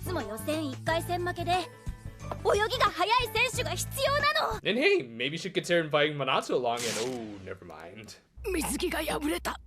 つも予選1回戦負けで泳ぎが速い選手が必要なの。 And hey, maybe you should consider inviting Manatsu along and oh, never mind. 水着が破れた。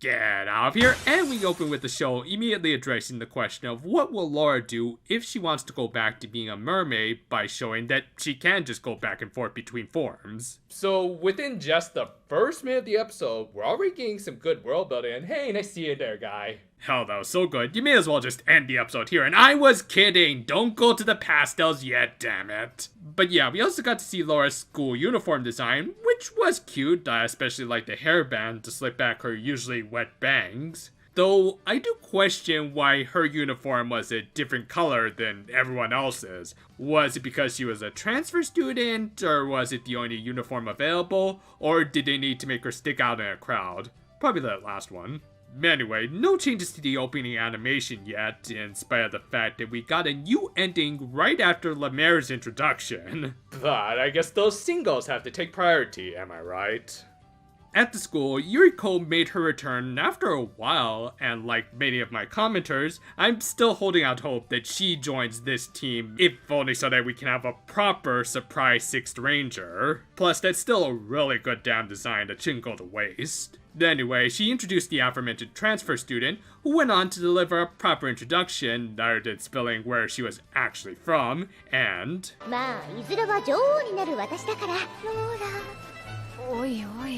Get out of here, and we open with the show immediately addressing the question of what will Laura do if she wants to go back to being a mermaid by showing that she can just go back and forth between forms. So within just the first minute of the episode, we're already getting some good world building, and hey, nice to see you there, guy. Hell, that was so good, you may as well just end the episode here, and I was kidding! Don't go to the pastels yet, damn it! But yeah, we also got to see Laura's school uniform design, which was cute. I especially like the hairband to slip back her usually wet bangs. Though, I do question why her uniform was a different color than everyone else's. Was it because she was a transfer student, or was it the only uniform available, or did they need to make her stick out in a crowd? Probably that last one. Anyway, no changes to the opening animation yet, in spite of the fact that we got a new ending right after Lemaire's introduction. But I guess those singles have to take priority, am I right? At the school, Yuriko made her return after a while, and like many of my commenters, I'm still holding out hope that she joins this team, if only so that we can have a proper surprise 6th Ranger. Plus, that's still a really good damn design that shouldn't go to waste. Anyway, she introduced the aforementioned transfer student, who went on to deliver a proper introduction, rather than spilling where she was actually from, and...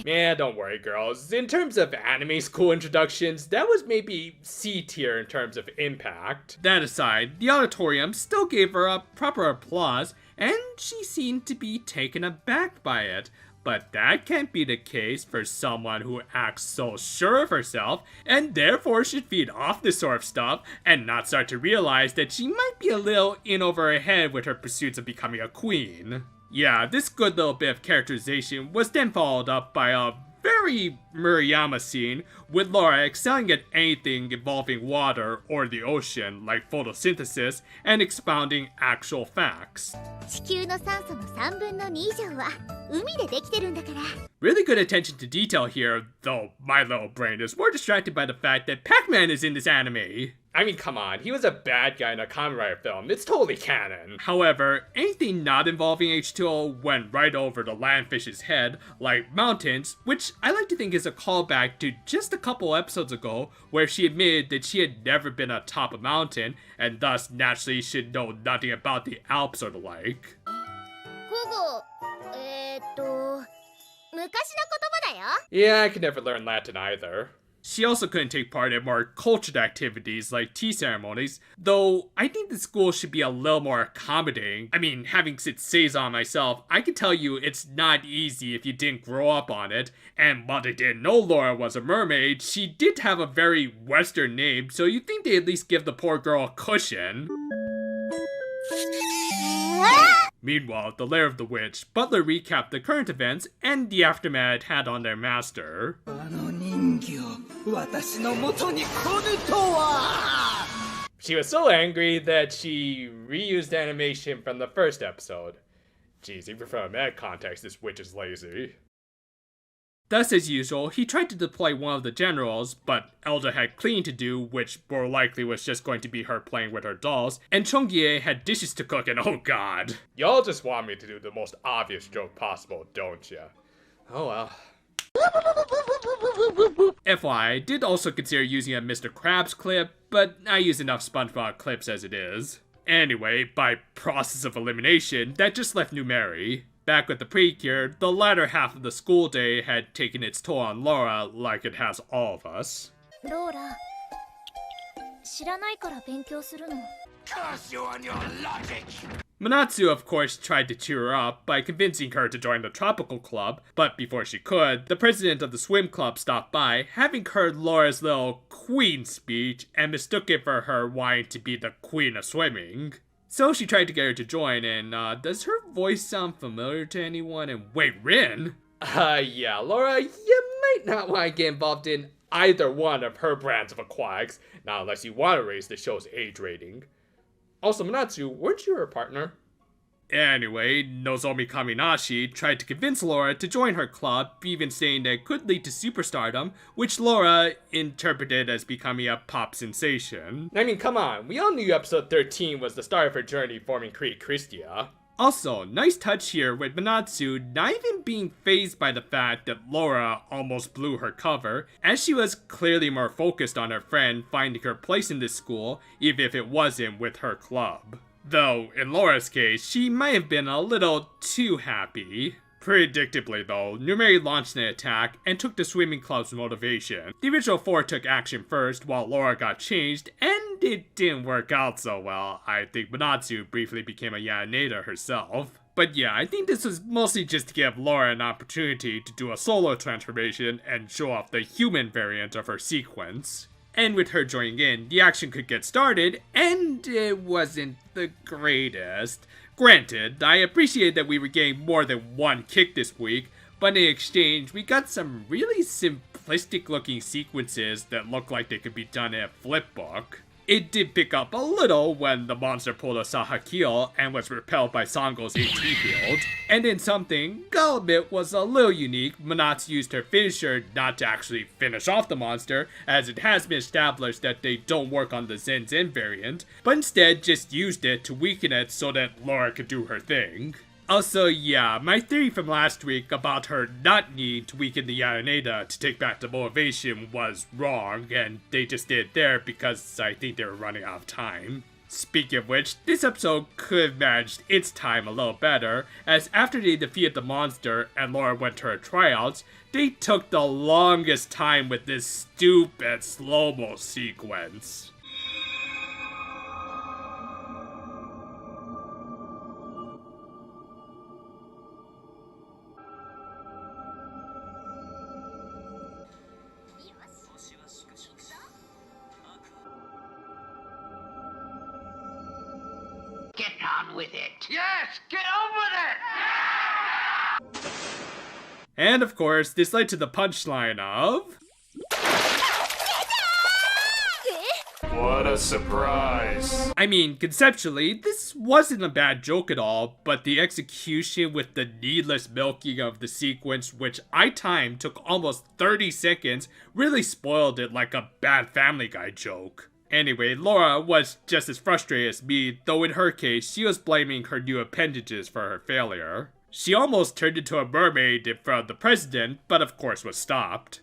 Yeah, don't worry, girls. In terms of anime school introductions, that was maybe C tier in terms of impact. That aside, the auditorium still gave her a proper applause, and she seemed to be taken aback by it. But that can't be the case for someone who acts so sure of herself, and therefore should feed off this sort of stuff, and not start to realize that she might be a little in over her head with her pursuits of becoming a queen. Yeah, this good little bit of characterization was then followed up by a very Murayama scene, with Laura excelling at anything involving water or the ocean, like photosynthesis, and expounding actual facts. Really good attention to detail here, though my little brain is more distracted by the fact that Pac-Man is in this anime. I mean, come on, he was a bad guy in a Kamen Rider film, it's totally canon. However, anything not involving H2O went right over the landfish's head, like mountains, which I like to think is a callback to just a couple episodes ago, where she admitted that she had never been atop a mountain, and thus naturally should know nothing about the Alps or the like. Yeah, I could never learn Latin either. She also couldn't take part in more cultured activities like tea ceremonies, though I think the school should be a little more accommodating. I mean, having sit Seizon myself, I can tell you it's not easy if you didn't grow up on it, and while they didn't know Laura was a mermaid, she did have a very Western name, so you'd think they'd at least give the poor girl a cushion. Meanwhile, at the lair of the witch, Butler recapped the current events and the aftermath it had on their master. She was so angry that she reused animation from the first episode. Jeez, even from a meta context, this witch is lazy. Thus, as usual, he tried to deploy one of the generals, but Elda had cleaning to do, which more likely was just going to be her playing with her dolls, and Chongie had dishes to cook, and oh god. Y'all just want me to do the most obvious joke possible, don't ya? Oh well. FYI, I did also consider using a Mr. Krabs clip, but I use enough SpongeBob clips as it is. Anyway, by process of elimination, that just left Numeri. Back with the Precure, the latter half of the school day had taken its toll on Laura like it has all of us. Laura, 知らないから勉強するの。 Curse you on your logic! Manatsu, of course, tried to cheer her up by convincing her to join the Tropical Club, but before she could, the president of the swim club stopped by, having heard Laura's little queen speech, and mistook it for her wanting to be the queen of swimming. So she tried to get her to join, and does her voice sound familiar to anyone? And wait, Rin? Yeah, Laura, you might not want to get involved in either one of her brands of aquatics, not unless you want to raise the show's age rating. Also, Manatsu, weren't you her partner? Anyway, Nozomi Kaminashi tried to convince Laura to join her club, even saying that it could lead to superstardom, which Laura interpreted as becoming a pop sensation. I mean, come on, we all knew episode 13 was the start of her journey forming Create Christia. Also, nice touch here with Manatsu not even being fazed by the fact that Laura almost blew her cover, as she was clearly more focused on her friend finding her place in this school, even if it wasn't with her club. Though, in Laura's case, she might have been a little too happy. Predictably though, Mermaid launched an attack and took the swimming club's motivation. The original 4 took action first while Laura got changed, and it didn't work out so well. I think Manatsu briefly became a Yaneda herself. But yeah, I think this was mostly just to give Laura an opportunity to do a solo transformation and show off the human variant of her sequence. And with her joining in, the action could get started, and it wasn't the greatest. Granted, I appreciate that we were getting more than one kick this week, but in exchange, we got some really simplistic looking sequences that look like they could be done in a flipbook. It did pick up a little when the monster pulled a Sahakeel and was repelled by Sango's AT field. And in something, Galabit was a little unique. Manatsu used her finisher not to actually finish off the monster, as it has been established that they don't work on the Zen Zen variant, but instead just used it to weaken it so that Laura could do her thing. Also, yeah, my theory from last week about her not needing to weaken the Yaneda to take back the motivation was wrong, and they just did it there because I think they were running out of time. Speaking of which, this episode could have managed its time a little better, as after they defeated the monster and Laura went to her tryouts, they took the longest time with this stupid slow-mo sequence. Get on with it. Yes, get on with it! And of course, this led to the punchline of... What a surprise. I mean, conceptually, this wasn't a bad joke at all, but the execution with the needless milking of the sequence, which I timed took almost 30 seconds, really spoiled it like a bad Family Guy joke. Anyway, Laura was just as frustrated as me, though in her case, she was blaming her new appendages for her failure. She almost turned into a mermaid in front of the president, but of course was stopped.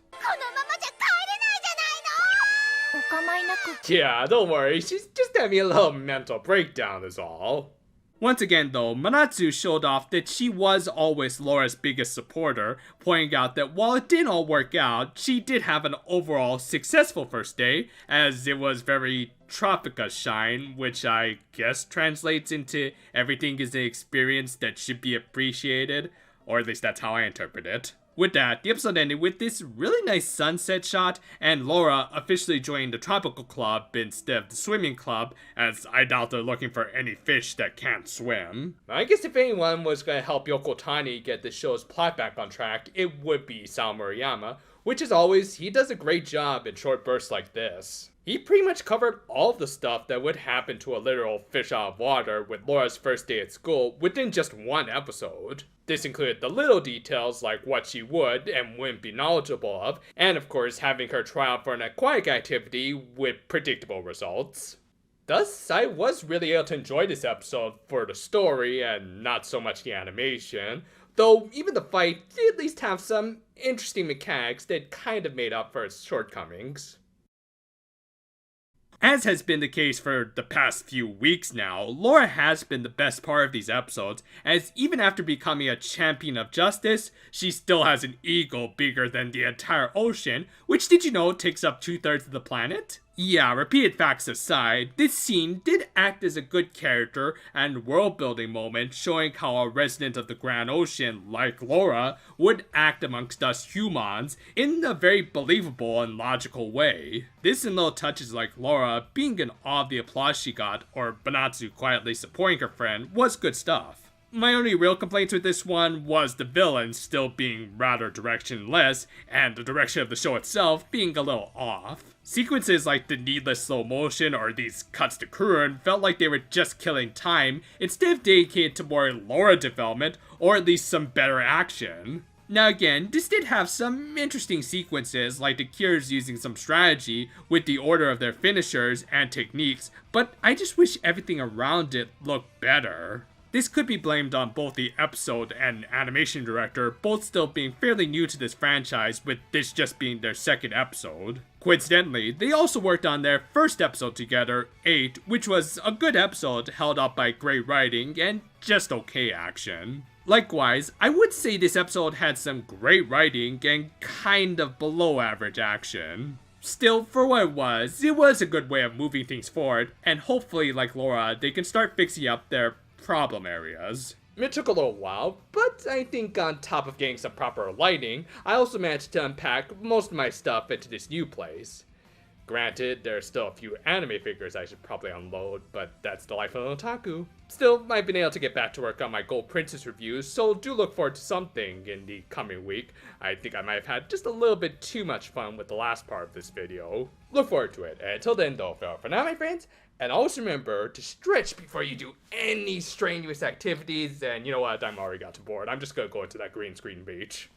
Yeah, don't worry, she's just having a little mental breakdown is all. Once again though, Manatsu showed off that she was always Laura's biggest supporter, pointing out that while it didn't all work out, she did have an overall successful first day, as it was very Tropica shine, which I guess translates into everything is an experience that should be appreciated, or at least that's how I interpret it. With that, the episode ended with this really nice sunset shot, and Laura officially joining the tropical club instead of the swimming club, as I doubt they're looking for any fish that can't swim. I guess if anyone was going to help Yoko Tani get the show's plot back on track, it would be Sal Murayama, which as always, he does a great job in short bursts like this. He pretty much covered all of the stuff that would happen to a literal fish out of water with Laura's first day at school within just one episode. This included the little details like what she would and wouldn't be knowledgeable of, and of course having her try out for an aquatic activity with predictable results. Thus, I was really able to enjoy this episode for the story and not so much the animation, though even the fight did at least have some interesting mechanics that kind of made up for its shortcomings. As has been the case for the past few weeks now, Laura has been the best part of these episodes, as even after becoming a champion of justice, she still has an ego bigger than the entire ocean, which did you know takes up 2/3 of the planet? Yeah, repeated facts aside, this scene did act as a good character and world-building moment, showing how a resident of the Grand Ocean, like Laura, would act amongst us humans in a very believable and logical way. This and little touches like Laura being in awe of the applause she got, or Banatsu quietly supporting her friend, was good stuff. My only real complaints with this one was the villain still being rather directionless, and the direction of the show itself being a little off. Sequences like the needless slow motion or these cuts to Kurun felt like they were just killing time instead of dedicated to more Laura development or at least some better action. Now again, this did have some interesting sequences, like the Cures using some strategy with the order of their finishers and techniques, but I just wish everything around it looked better. This could be blamed on both the episode and animation director, both still being fairly new to this franchise, with this just being their second episode. Coincidentally, they also worked on their first episode together, 8, which was a good episode held up by great writing and just okay action. Likewise, I would say this episode had some great writing and kind of below average action. Still, for what it was a good way of moving things forward, and hopefully, like Laura, they can start fixing up their problem areas. It took a little while, but I think on top of getting some proper lighting, I also managed to unpack most of my stuff into this new place. Granted, there's still a few anime figures I should probably unload, but that's the life of an otaku. Still, I've been able to get back to work on my Gold Princess reviews, so do look forward to something in the coming week. I think I might have had just a little bit too much fun with the last part of this video. Look forward to it, and until then though, for now my friends, and always remember to stretch before you do any strenuous activities, and you know what, I'm already got bored. I'm just gonna go into that green screen beach.